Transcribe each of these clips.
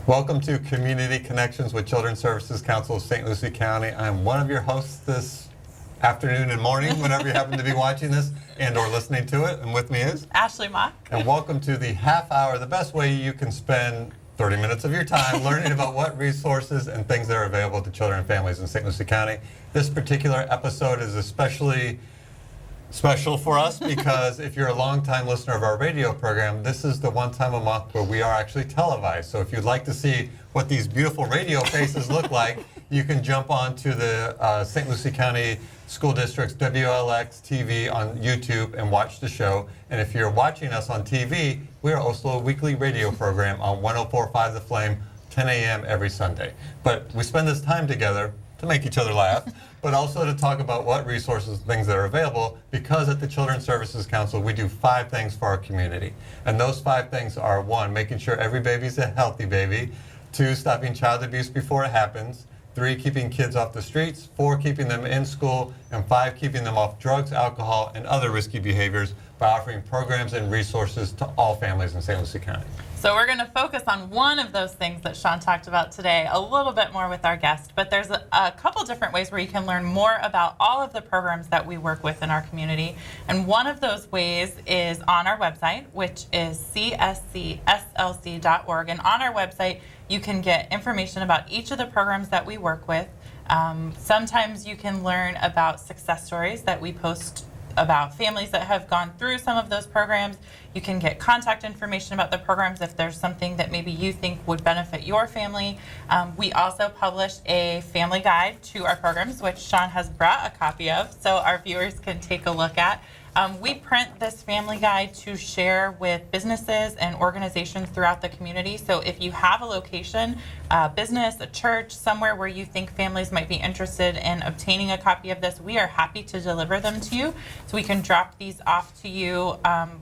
Welcome to Community Connections with Children's Services Council of St. Lucie County. I'm one of your hosts this afternoon and morning, whenever you happen to be watching this and or listening to it. And with me is Ashley Mock. And welcome to the half hour, the best way you can spend 30 minutes of your time learning about what resources and things that are available to children and families in St. Lucie County. This particular episode is especially special for us because if you're a longtime listener of our radio program, this is the one time a month where we are actually televised. So if you'd like to see what these beautiful radio faces look like, you can jump on to the St. Lucie County School District's WLX TV on YouTube and watch the show. And if you're watching us on TV, we are also a weekly radio program on 104.5 The Flame, 10 a.m. every Sunday. But we spend this time together to make each other laugh, but also to talk about what resources, things that are available, because at the Children's Services Council, we do 5 things for our community. And those 5 things are: 1, making sure every baby's a healthy baby; 2, stopping child abuse before it happens; 3, keeping kids off the streets; 4, keeping them in school; and 5, keeping them off drugs, alcohol, and other risky behaviors by offering programs and resources to all families in St. Lucie County. So we're going to focus on one of those things that Sean talked about today a little bit more with our guest, but there's a couple different ways where you can learn more about all of the programs that we work with in our community. And one of those ways is on our website, which is cscslc.org. And on our website, you can get information about each of the programs that we work with. Sometimes you can learn about success stories that we post about families that have gone through some of those programs. You can get contact information about the programs if there's something that maybe you think would benefit your family. We also publish a family guide to our programs, which Sean has brought a copy of, so our viewers can take a look at. We print this family guide to share with businesses and organizations throughout the community. So if you have a location, a business, a church, somewhere where you think families might be interested in obtaining a copy of this, we are happy to deliver them to you. So we can drop these off to you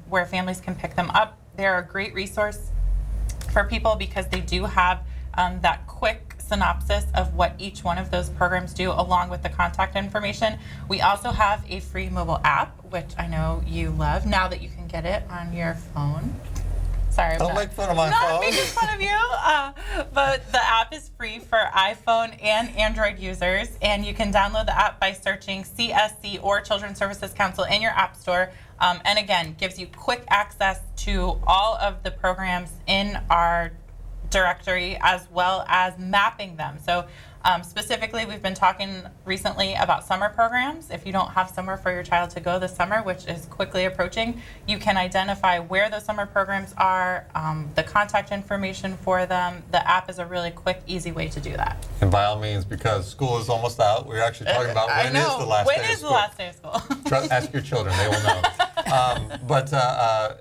where families can pick them up. They're a great resource for people because they do have that quick synopsis of what each one of those programs do, along with the contact information. We also have a free mobile app, which I know you love, now that you can get it on your phone. Sorry, Don't make fun of my phone. Not making fun of you, but the app is free for iPhone and Android users, and you can download the app by searching CSC or Children's Services Council in your app store. And again, gives you quick access to all of the programs in our directory, as well as mapping them. So specifically, we've been talking recently about summer programs. If you don't have somewhere for your child to go this summer, which is quickly approaching, you can identify where those summer programs are, the contact information for them. The app is a really quick, easy way to do that. And by all means, because school is almost out, we're actually talking about when is the last day of school. When is the last day of school? Ask your children, they will know. But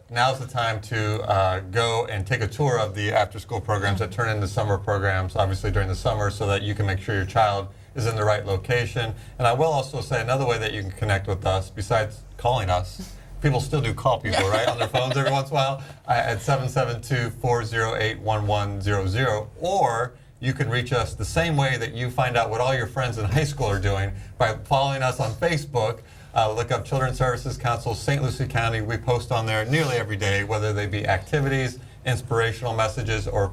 now's the time to go and take a tour of the after-school programs that turn into summer programs, obviously during the summer, so that you can make sure your child is in the right location. And I will also say another way that you can connect with us, besides calling us, people still do call people, right, on their phones every once in a while, at 772-408-1100, or you can reach us the same way that you find out what all your friends in high school are doing, by following us on Facebook. Look up Children's Services Council, St. Lucie County. We post on there nearly every day, whether they be activities, inspirational messages, or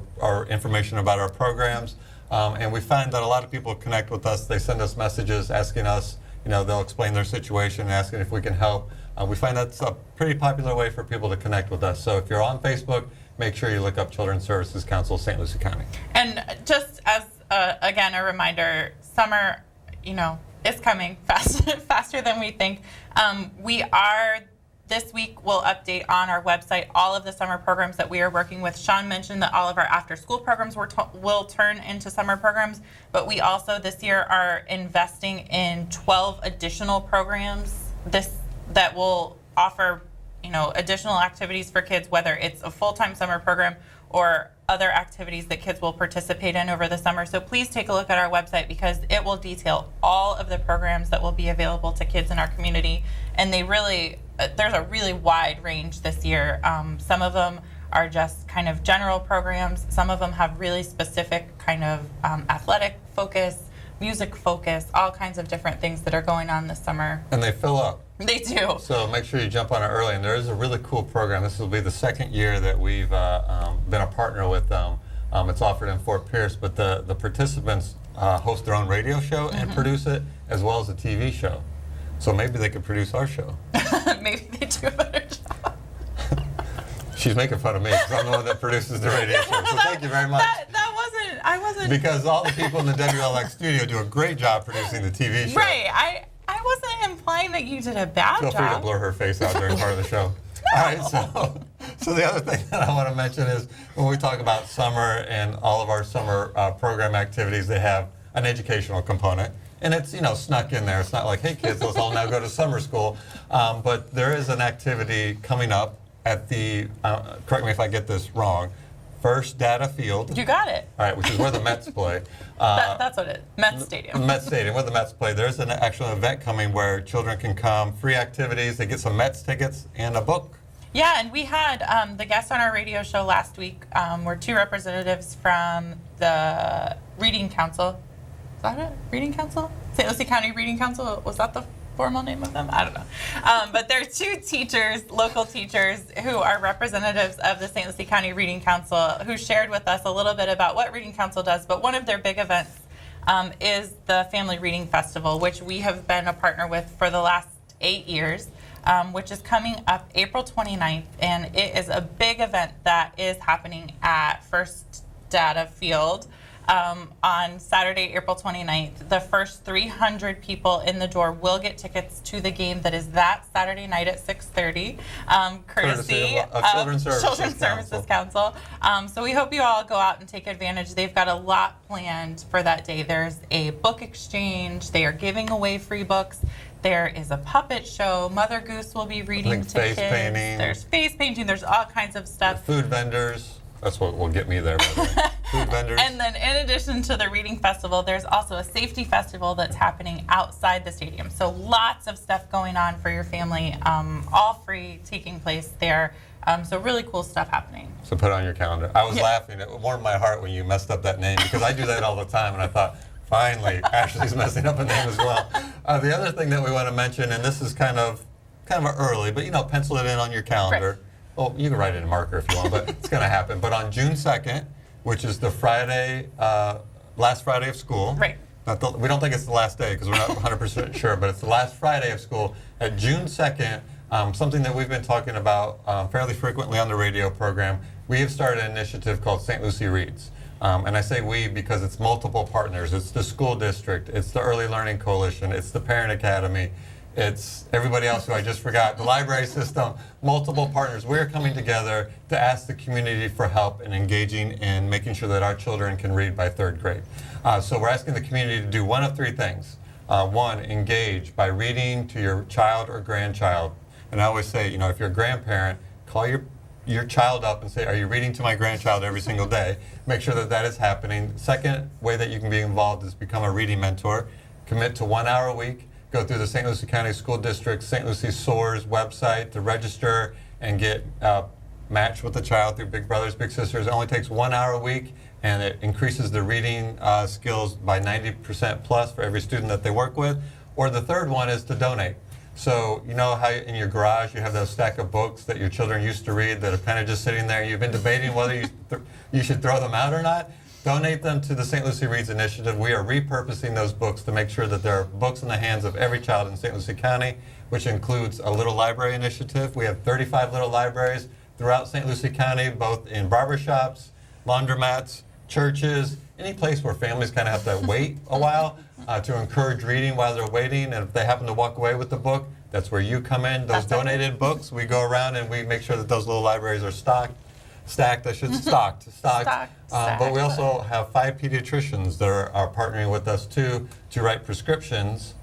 information about our programs. And we find that a lot of people connect with us. They send us messages asking us, they'll explain their situation, asking if we can help. We find that's a pretty popular way for people to connect with us. So if you're on Facebook, make sure you look up Children's Services Council, St. Lucie County. And just as, again, a reminder, summer, is coming faster than we think. This week we'll update on our website all of the summer programs that we are working with. Sean mentioned that all of our after-school programs will turn into summer programs, but we also this year are investing in 12 additional programs that will offer additional activities for kids, whether it's a full-time summer program or other activities that kids will participate in over the summer. So please take a look at our website, because it will detail all of the programs that will be available to kids in our community. And there's a really wide range this year. Some of them are just kind of general programs. Some of them have really specific kind of athletic focus, music focus, all kinds of different things that are going on this summer. And they fill up. They do. So make sure you jump on it early. And there is a really cool program. This will be the second year that we've been a partner with them. It's offered in Fort Pierce, but the participants host their own radio show and produce it, as well as a TV show. So maybe they could produce our show. Maybe they do a better job. She's making fun of me because I'm the one that produces the radio show. So thank you very much. I wasn't. Because all the people in the WLX studio do a great job producing the TV show. Right. I wasn't implying that you did a bad Feel job. free to blur her face out during part of the show. All right, so the other thing that I want to mention is when we talk about summer and all of our summer program activities, they have an educational component. And it's, snuck in there. It's not like, hey, kids, let's all now go to summer school. But there is an activity coming up at the, correct me if I get this wrong, First Data Field. You got it. All right, which is where the Mets play. That's what it is. Mets Stadium. Mets Stadium, where the Mets play. There's an actual event coming where children can come, free activities, they get some Mets tickets and a book. Yeah, and we had the guests on our radio show last week were two representatives from the Reading Council. Is that it? Reading Council? St. Lucie County Reading Council? Was that the formal name of them? I don't know. But they're two teachers, local teachers, who are representatives of the St. Lucie County Reading Council, who shared with us a little bit about what Reading Council does. But one of their big events is the Family Reading Festival, which we have been a partner with for the last 8 years. Which is coming up April 29th, and it is a big event that is happening at First Data Field on Saturday, April 29th. The first 300 people in the door will get tickets to the game that is that Saturday night at 6:30, courtesy of Children's Services Council. So we hope you all go out and take advantage. They've got a lot planned for that day. There's a book exchange. They are giving away free books. There is a puppet show. Mother Goose will be reading to face kids. painting. There's face painting. There's all kinds of stuff. Food vendors. That's what will get me there, by the way. Food vendors. And then in addition to the reading festival, there's also a safety festival that's happening outside the stadium. So lots of stuff going on for your family, all free, taking place there. So really cool stuff happening. So put it on your calendar. I was laughing. It warmed my heart when you messed up that name because I do that all the time, and I thought, finally, Ashley's messing up a name as well. The other thing that we want to mention, and this is kind of early, but pencil it in on your calendar. Right. Well, you can write it in marker if you want, but it's going to happen. But on June 2nd, which is the Friday, last Friday of school. Right. We don't think it's the last day because we're not 100% sure, but it's the last Friday of school. At June 2nd, something that we've been talking about fairly frequently on the radio program, we have started an initiative called St. Lucie Reads. And I say we because it's multiple partners. It's the school district, it's the Early Learning Coalition, it's the Parent Academy, it's everybody else who I just forgot, the library system, multiple partners. We're coming together to ask the community for help in engaging and making sure that our children can read by 3rd grade. So we're asking the community to do one of 3 things. One, engage by reading to your child or grandchild. And I always say, if you're a grandparent, call your child up and say, are you reading to my grandchild every single day? Make sure that that is happening. Second way that you can be involved is become a reading mentor. Commit to 1 hour a week. Go through the St. Lucie County School District, St. Lucie SOARS website to register and get matched with the child through Big Brothers Big Sisters. It only takes 1 hour a week, and it increases the reading skills by 90% plus for every student that they work with. Or the third one is to donate. So you know how in your garage you have those stack of books that your children used to read that are kind of just sitting there. You've been debating whether you should throw them out or not. Donate them to the St. Lucie Reads Initiative. We are repurposing those books to make sure that there are books in the hands of every child in St. Lucie County, which includes a little library initiative. We have 35 little libraries throughout St. Lucie County, both in barbershops, laundromats, churches, any place where families kind of have to wait a while to encourage reading while they're waiting. And if they happen to walk away with the book, that's where you come in. Those donated books, we go around and we make sure that those little libraries are stocked. But we also have 5 pediatricians that are partnering with us too to write prescriptions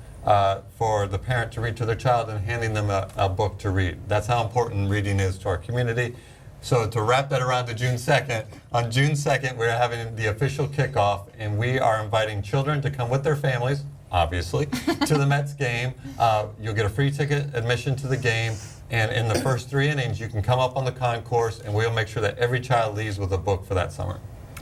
for the parent to read to their child and handing them a book to read. That's how important reading is to our community. So to wrap that around to June 2nd, on June 2nd we're having the official kickoff, and we are inviting children to come with their families, obviously, to the Mets game. You'll get a free ticket admission to the game. And in the first 3 innings, you can come up on the concourse, and we'll make sure that every child leaves with a book for that summer.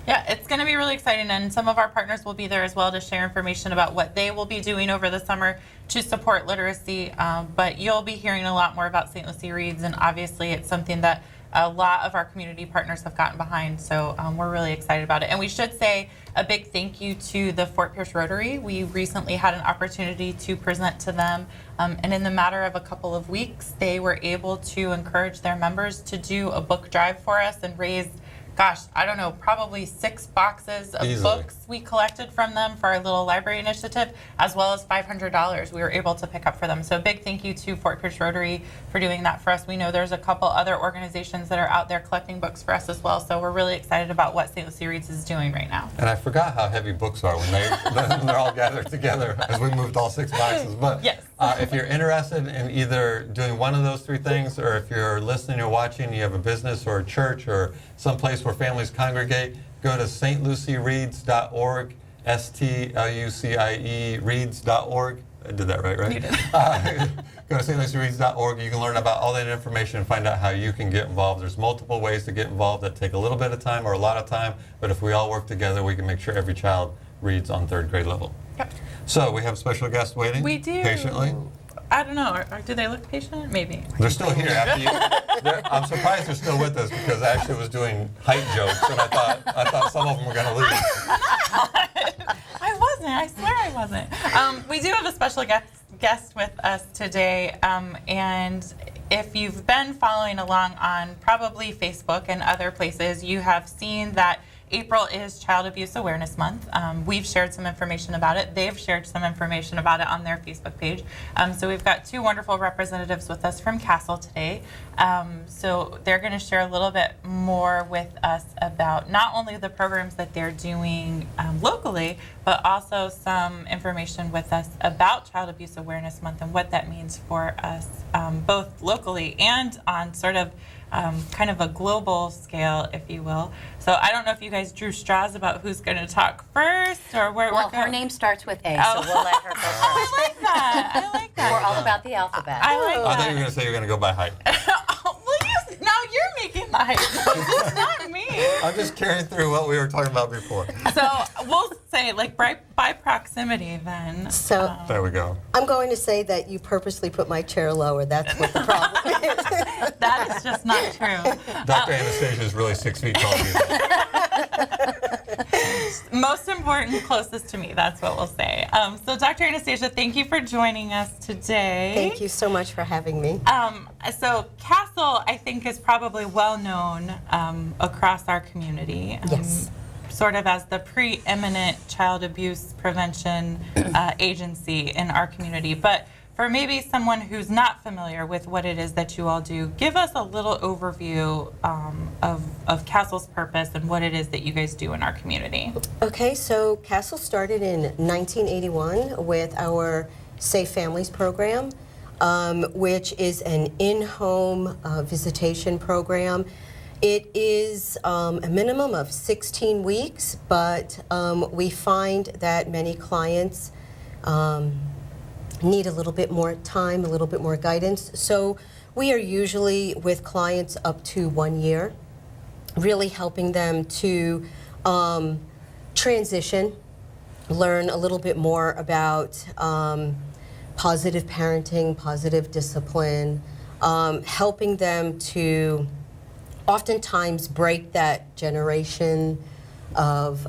Yeah, it's going to be really exciting, and some of our partners will be there as well to share information about what they will be doing over the summer to support literacy. But you'll be hearing a lot more about St. Lucie Reads, and obviously it's something that a lot of our community partners have gotten behind. So we're really excited about it. And we should say a big thank you to the Fort Pierce Rotary. We recently had an opportunity to present to them. And in the matter of a couple of weeks, they were able to encourage their members to do a book drive for us and raise, gosh, I don't know, probably 6 boxes of Easily. books we collected from them for our little library initiative, as well as $500 we were able to pick up for them. So a big thank you to Fort Pierce Rotary for doing that for us. We know there's a couple other organizations that are out there collecting books for us as well. So we're really excited about what St. Lucie Reads is doing right now. And I forgot how heavy books are when they're all gathered together as we moved all 6 boxes. But Yes. if you're interested in either doing one of those 3 things, or if you're listening or watching, you have a business or a church or some place where families congregate, go to stluciereads.org, STLUCIE reads.org. I did that right? You did. Go to stluciereads.org. You can learn about all that information and find out how you can get involved. There's multiple ways to get involved that take a little bit of time or a lot of time, but if we all work together, we can make sure every child reads on 3rd grade level. Yep. So we have special guests waiting. We do. Patiently. I don't know. Do they look patient? Maybe. They're still here after you. I'm surprised they're still with us because I actually was doing height jokes and I thought some of them were going to leave. I wasn't. I swear I wasn't. We do have a special guest with us today, and if you've been following along on probably Facebook and other places, you have seen that April is Child Abuse Awareness Month. We've shared some information about it. They've shared some information about it on their Facebook page. So we've got 2 wonderful representatives with us from Castle today. So they're going to share a little bit more with us about not only the programs that they're doing locally, but also some information with us about Child Abuse Awareness Month and what that means for us, both locally and on sort of kind of a global scale, if you will. So I don't know if you guys drew straws about who's going to talk first or where Well, we're going. her name starts with A, Oh. so we'll let her go first. I like that. I like that. We're all about the alphabet. I like I thought you were that. going to say you were going to go by height. Now you're making the hype. It's not me. I'm just carrying through what we were talking about before. So we'll say, like, by proximity then. So There we go. I'm going to say that you purposely put my chair lower. That's what the problem is. That is just not true. Dr. Anastasia is really 6 feet tall. Most important, closest to me. That's what we'll say. So, Dr. Anastasia, thank you for joining us today. Thank you so much for having me. So, Castle, I think, is probably well known across our community. Yes. Sort of as the preeminent child abuse prevention agency in our community. But for maybe someone who's not familiar with what it is that you all do, give us a little overview of Castle's purpose and what it is that you guys do in our community. Okay, so Castle started in 1981 with our Safe Families program, which is an in-home visitation program. It is a minimum of 16 weeks, but we find that many clients need a little bit more time, a little bit more guidance. So we are usually with clients up to 1 year, really helping them to transition, learn a little bit more about positive parenting, positive discipline, helping them to oftentimes break that generation of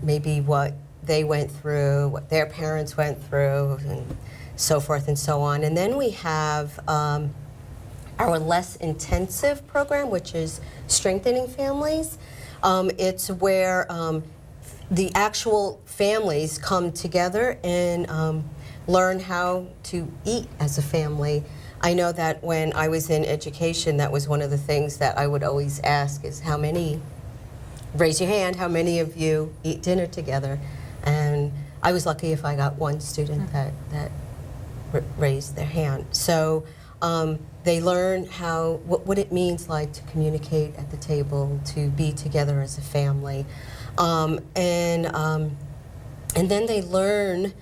maybe what they went through, what their parents went through, and so forth and so on. And then we have our less intensive program, which is Strengthening Families. It's where the actual families come together and learn how to eat as a family. I know that when I was in education, that was one of the things that I would always ask is how many, raise your hand, how many of you eat dinner together? And I was lucky if I got one student that raised their hand. So they learn what it means like to communicate at the table, to be together as a family. And then they learn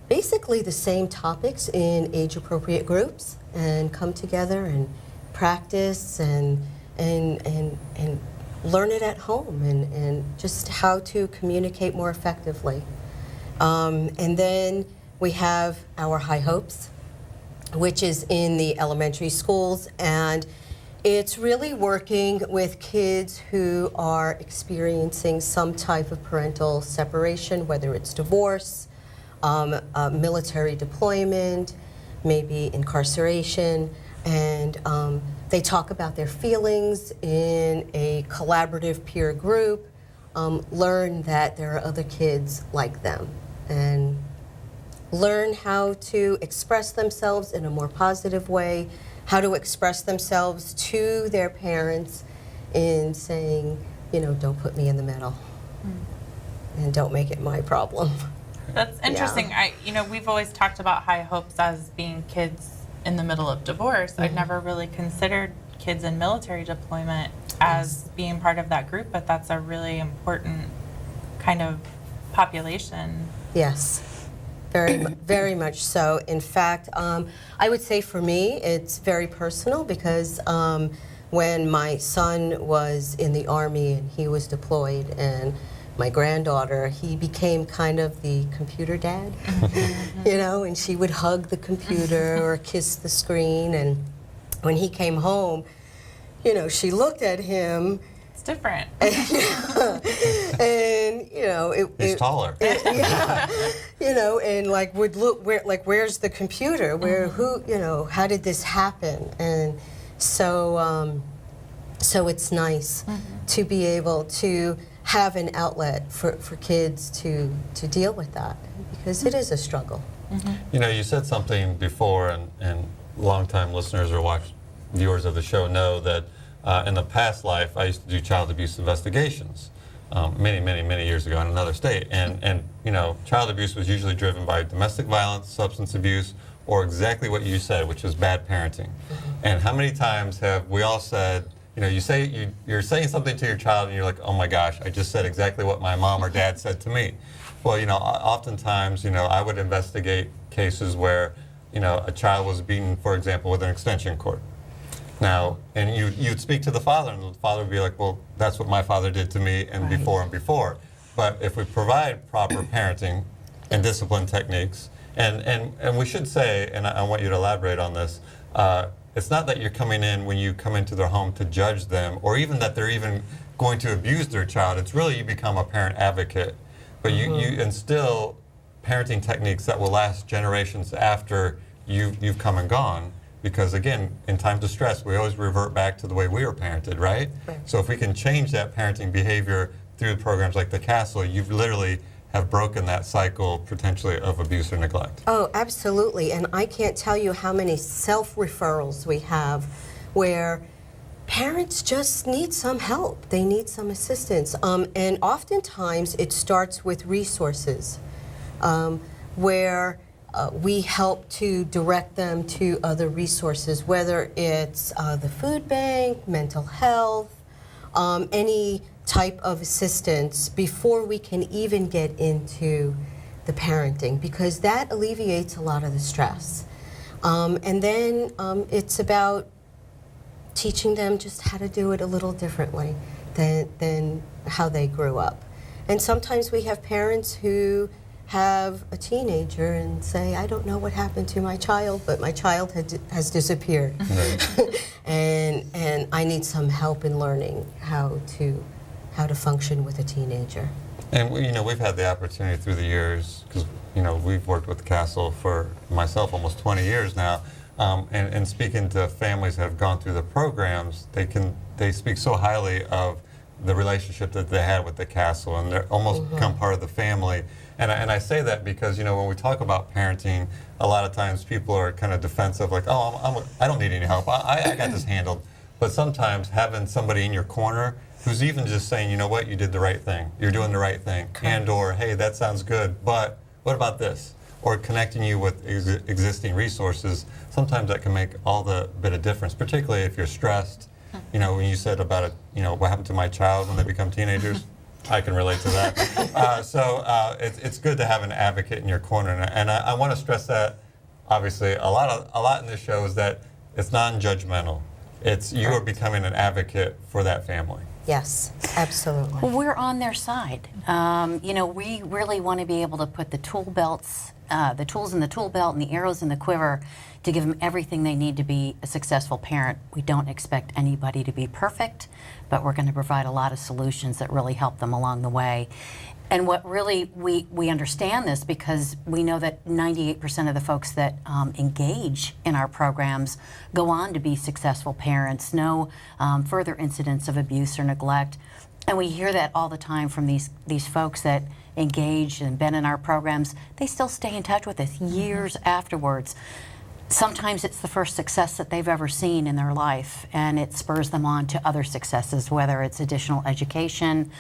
basically the same topics in age-appropriate groups and come together and practice and learn it at home and just how to communicate more effectively. And then we have our High Hopes, which is in the elementary schools, and It's really working with kids who are experiencing some type of parental separation, whether it's divorce, military deployment, maybe incarceration, and they talk about their feelings in a collaborative peer group, learn that there are other kids like them, and learn how to express themselves in a more positive way, how to express themselves to their parents in saying, you know, don't put me in the middle and don't make it my problem. That's interesting. We've always talked about high hopes as being kids in the middle of divorce. I'd never really considered kids in military deployment as being part of that group, but that's a really important kind of population. Yes. Very much so. In fact, I would say for me, it's very personal because when my son was in the Army and he was deployed, and my granddaughter, he became kind of the computer dad, you know, and she would hug the computer or kiss the screen. And when he came home, you know, she looked at him. It's different. And you know, He's taller. yeah, you know, and like would look where's the computer? Where who? You know, how did this happen? And so it's nice to be able to have an outlet for kids to deal with that, because it is a struggle. You know, you said something before, and longtime listeners or viewers of the show know that in the past life, I used to do child abuse investigations many years ago in another state. And you know, child abuse was usually driven by domestic violence, substance abuse, or exactly what you said, which was bad parenting. And how many times have we all said, you know, you're saying something to your child and you're like, oh my gosh, I just said exactly what my mom or dad said to me. Well, you know, oftentimes, you know, I would investigate cases where, you know, a child was beaten, for example, with an extension cord. Now, and you'd speak to the father, and the father would be like, well, that's what my father did to me, and before. But if we provide proper parenting and discipline techniques, and we should say, and I want you to elaborate on this, it's not that you're coming in when you come into their home to judge them, or even that they're even going to abuse their child. It's really you become a parent advocate, but you instill parenting techniques that will last generations after you've come and gone. Because again, in times of stress, we always revert back to the way we were parented, right? So if we can change that parenting behavior through programs like the Castle, you've literally have broken that cycle potentially of abuse or neglect. Oh, absolutely. And I can't tell you how many self-referrals we have where parents just need some help. They need some assistance. And oftentimes it starts with resources where we help to direct them to other resources, whether it's the food bank, mental health, any type of assistance before we can even get into the parenting, because that alleviates a lot of the stress. And then it's about teaching them just how to do it a little differently than how they grew up. And sometimes we have parents who have a teenager and say, I don't know what happened to my child, but my child has disappeared. and I need some help in learning how to function with a teenager. And you know, we've had the opportunity through the years, because you know, we've worked with the Castle for myself almost 20 years now, and speaking to families that have gone through the programs, they speak so highly of the relationship that they had with the Castle, and they're almost become part of the family. And I say that because, you know, when we talk about parenting, a lot of times people are kind of defensive, like, oh, I don't need any help. I got this handled. But sometimes having somebody in your corner who's even just saying, you know what, you did the right thing. You're doing the right thing. And or, hey, that sounds good, but what about this? Or connecting you with existing resources, sometimes that can make all the bit of difference, particularly if you're stressed. You know, when you said about it, you know, what happened to my child when they become teenagers, I can relate to that. So it's good to have an advocate in your corner, and I want to stress that. Obviously, a lot in this show is that it's non-judgmental. It's you are becoming an advocate for that family. Yes, absolutely. Well, we're on their side. You know, we really want to be able to put the tool belts the tools in the tool belt and the arrows in the quiver to give them everything they need to be a successful parent. We don't expect anybody to be perfect, but we're going to provide a lot of solutions that really help them along the way. And what really, we understand this because we know that 98% of the folks that engage in our programs go on to be successful parents, no further incidents of abuse or neglect. And we hear that all the time from these folks that engage and been in our programs. They still stay in touch with us years afterwards. Sometimes it's the first success that they've ever seen in their life, and it spurs them on to other successes, whether it's additional education,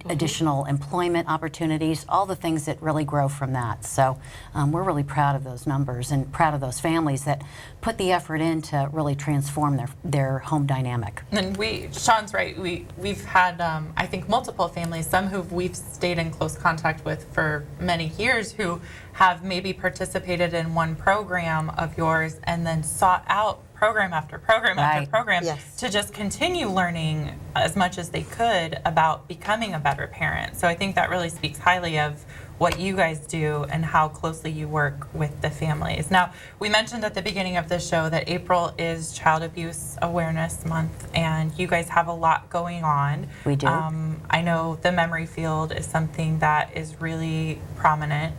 additional employment opportunities, all the things that really grow from that. So we're really proud of those numbers and proud of those families that put the effort in to really transform their home dynamic. And Sean's right, we've had, I think, multiple families, some who we've stayed in close contact with for many years, who have maybe participated in one program of yours and then sought out program after program after program to just continue learning as much as they could about becoming a better parent. So I think that really speaks highly of what you guys do and how closely you work with the families. Now, we mentioned at the beginning of the show that April is Child Abuse Awareness Month, and you guys have a lot going on. We do. I know the memory field is something that is really prominent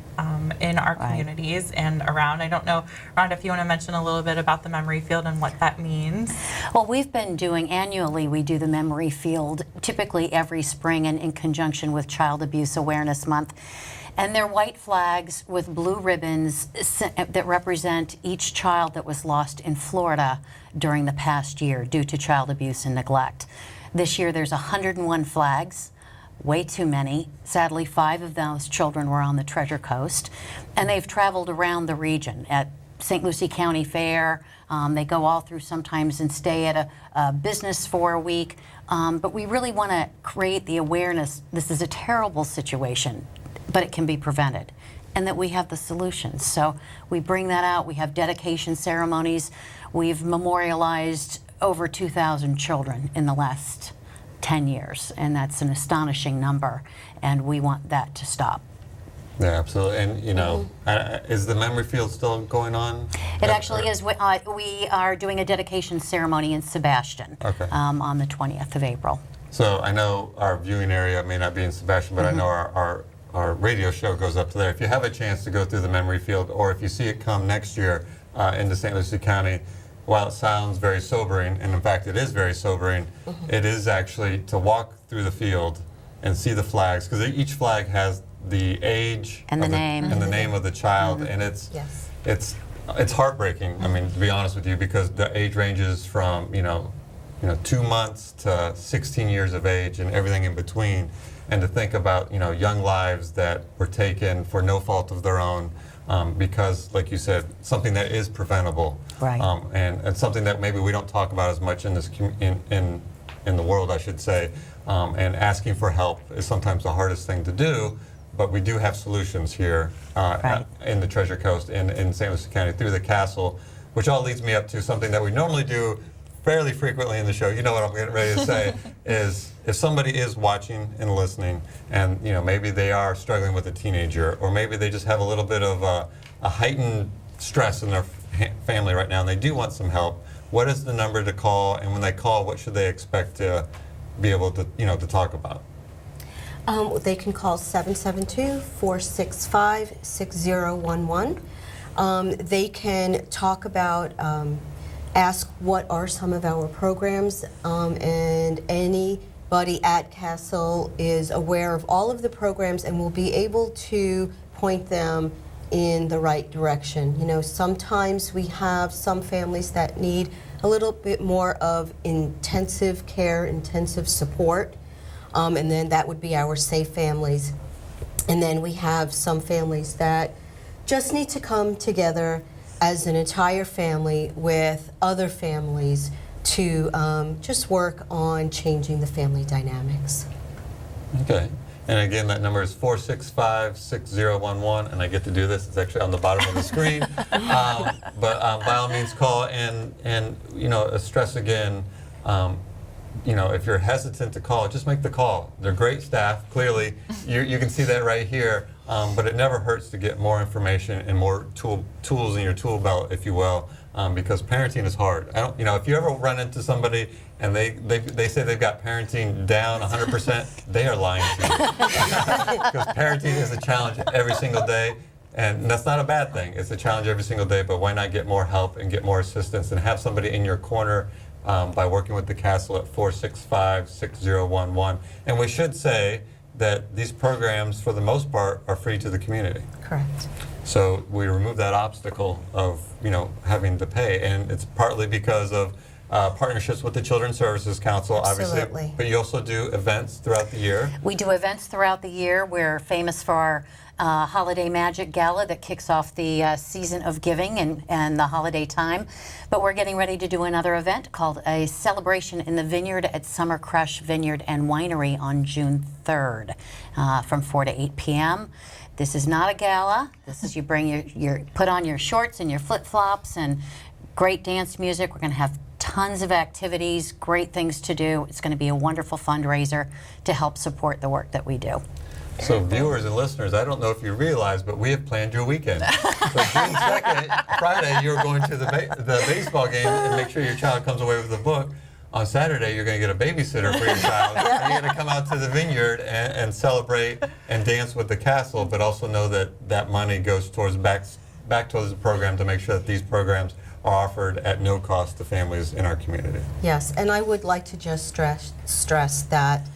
in our communities and around. I don't know, Rhonda, if you want to mention a little bit about the memory field and what that means. Well, we've been doing annually, we do the memory field typically every spring and in conjunction with Child Abuse Awareness Month. And they're white flags with blue ribbons that represent each child that was lost in Florida during the past year due to child abuse and neglect. This year there's 101 flags, way too many. Sadly, 5 of those children were on the Treasure Coast, and they've traveled around the region at St. Lucie County Fair. They go all through sometimes and stay at a business for a week. But we really want to create the awareness, this is a terrible situation, but it can be prevented, and that we have the solutions. So we bring that out. We have dedication ceremonies. We've memorialized over 2,000 children in the last 10 years, and that's an astonishing number, and we want that to stop. Yeah, absolutely. And, you know, is the memory field still going on? It actually is. We are doing a dedication ceremony in Sebastian on the 20th of April. So I know our viewing area may not be in Sebastian, but I know our radio show goes up to there. If you have a chance to go through the memory field, or if you see it come next year into St. Lucie County, while it sounds very sobering, and in fact it is very sobering, it is actually to walk through the field and see the flags, because each flag has the age and the name and the name of the child, and it's heartbreaking. I mean, to be honest with you, because the age ranges from you know 2 months to 16 years of age and everything in between. And to think about young lives that were taken for no fault of their own, because, like you said, something that is preventable, and something that maybe we don't talk about as much in this in the world, I should say. And asking for help is sometimes the hardest thing to do, but we do have solutions here in the Treasure Coast in St. Lucie County through the castle, which all leads me up to something that we normally do fairly frequently in the show. You know what I'm getting ready to say is, if somebody is watching and listening, and maybe they are struggling with a teenager, or maybe they just have a little bit of a heightened stress in their family right now, and they do want some help, what is the number to call? And when they call, what should they expect to be able to to talk about? They can call 772-465-6011. They can talk about, ask what are some of our programs, and anybody at Castle is aware of all of the programs and will be able to point them in the right direction. Sometimes we have some families that need a little bit more of intensive care, intensive support, and then that would be our safe families. And then we have some families that just need to come together as an entire family with other families to just work on changing the family dynamics. Okay. And again, that number is 465-6011, and I get to do this. It's actually on the bottom of the screen. But by all means, call and stress again. If you're hesitant to call, just make the call. They're great staff. Clearly, you can see that right here. but it never hurts to get more information and more tools in your tool belt, if you will, because parenting is hard. If you ever run into somebody and they say they've got parenting down 100%, they are lying to you. Because parenting is a challenge every single day. And that's not a bad thing. It's a challenge every single day, but why not get more help and get more assistance and have somebody in your corner by working with the Castle at 465-6011. And we should say that these programs, for the most part, are free to the community. Correct. So we remove that obstacle of, having to pay. And it's partly because of partnerships with the Children's Services Council, obviously. Absolutely. But you also do events throughout the year. We do events throughout the year. We're famous for our Holiday Magic Gala that kicks off the season of giving and the holiday time. But we're getting ready to do another event called a Celebration in the Vineyard at Summer Crush Vineyard and Winery on June 3rd from 4 to 8 p.m. This is not a gala. This is you bring your put on your shorts and your flip-flops and great dance music. We're going to have tons of activities, great things to do. It's going to be a wonderful fundraiser to help support the work that we do. So viewers and listeners, I don't know if you realize, but we have planned your weekend. So June 2nd, Friday, you're going to the baseball game and make sure your child comes away with a book. On Saturday, you're going to get a babysitter for your child. And you're going to come out to the vineyard and celebrate and dance with the castle, but also know that that money goes towards back towards the program to make sure that these programs are offered at no cost to families in our community. Yes, and I would like to just stress that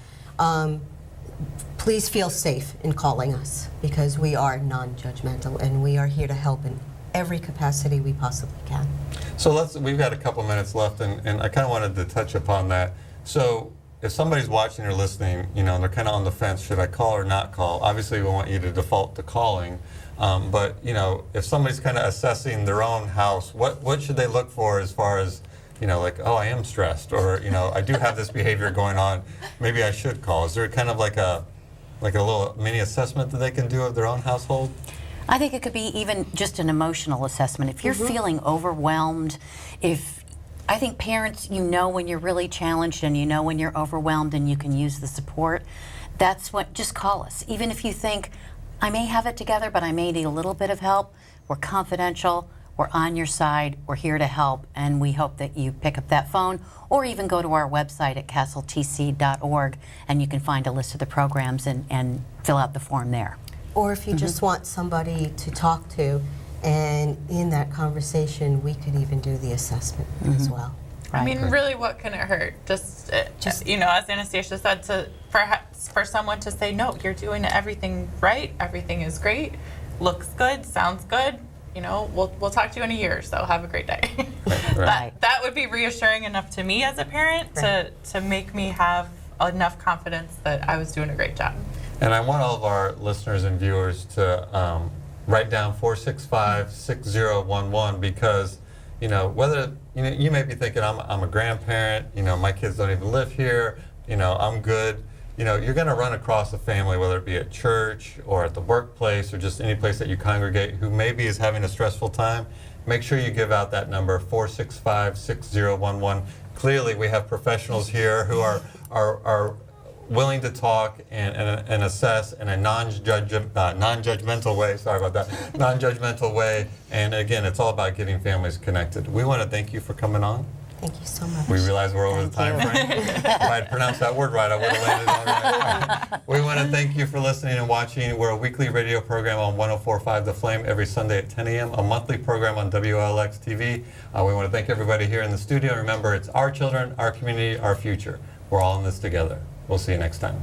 please feel safe in calling us because we are non-judgmental and we are here to help in every capacity we possibly can. So we've got a couple minutes left, and I kind of wanted to touch upon that. So if somebody's watching or listening, and they're kind of on the fence, should I call or not call? Obviously, we want you to default to calling. But if somebody's kind of assessing their own house, what should they look for as far as, like, oh, I am stressed, or I do have this behavior going on, maybe I should call? Is there kind of like a little mini assessment that they can do of their own household? I think it could be even just an emotional assessment. If you're feeling overwhelmed, I think parents, when you're really challenged and when you're overwhelmed and you can use the support, just call us. Even if you think, I may have it together, but I may need a little bit of help, we're confidential, we're on your side, we're here to help, and we hope that you pick up that phone or even go to our website at castletc.org and you can find a list of the programs and fill out the form there. Or if you just want somebody to talk to, and in that conversation, we could even do the assessment as well. I mean, really, what can it hurt? Just as Anastasia said, for someone to say, no, you're doing everything right, everything is great, looks good, sounds good, we'll talk to you in a year, so have a great day. Right. That would be reassuring enough to me as a parent to make me have enough confidence that I was doing a great job. And I want all of our listeners and viewers to write down 465-6011 because, whether, you may be thinking, I'm a grandparent, my kids don't even live here, I'm good. You're going to run across a family, whether it be at church or at the workplace or just any place that you congregate, who maybe is having a stressful time. Make sure you give out that number, 465-6011. Clearly, we have professionals here who are willing to talk and assess in a non-judgmental way. Sorry about that. Non-judgmental way. And again, it's all about getting families connected. We want to thank you for coming on. Thank you so much. We realize we're over the time frame. If I had pronounced that word right, I would have landed on that. We want to thank you for listening and watching. We're a weekly radio program on 104.5 The Flame every Sunday at 10 a.m., a monthly program on WLX TV. We want to thank everybody here in the studio. Remember, it's our children, our community, our future. We're all in this together. We'll see you next time.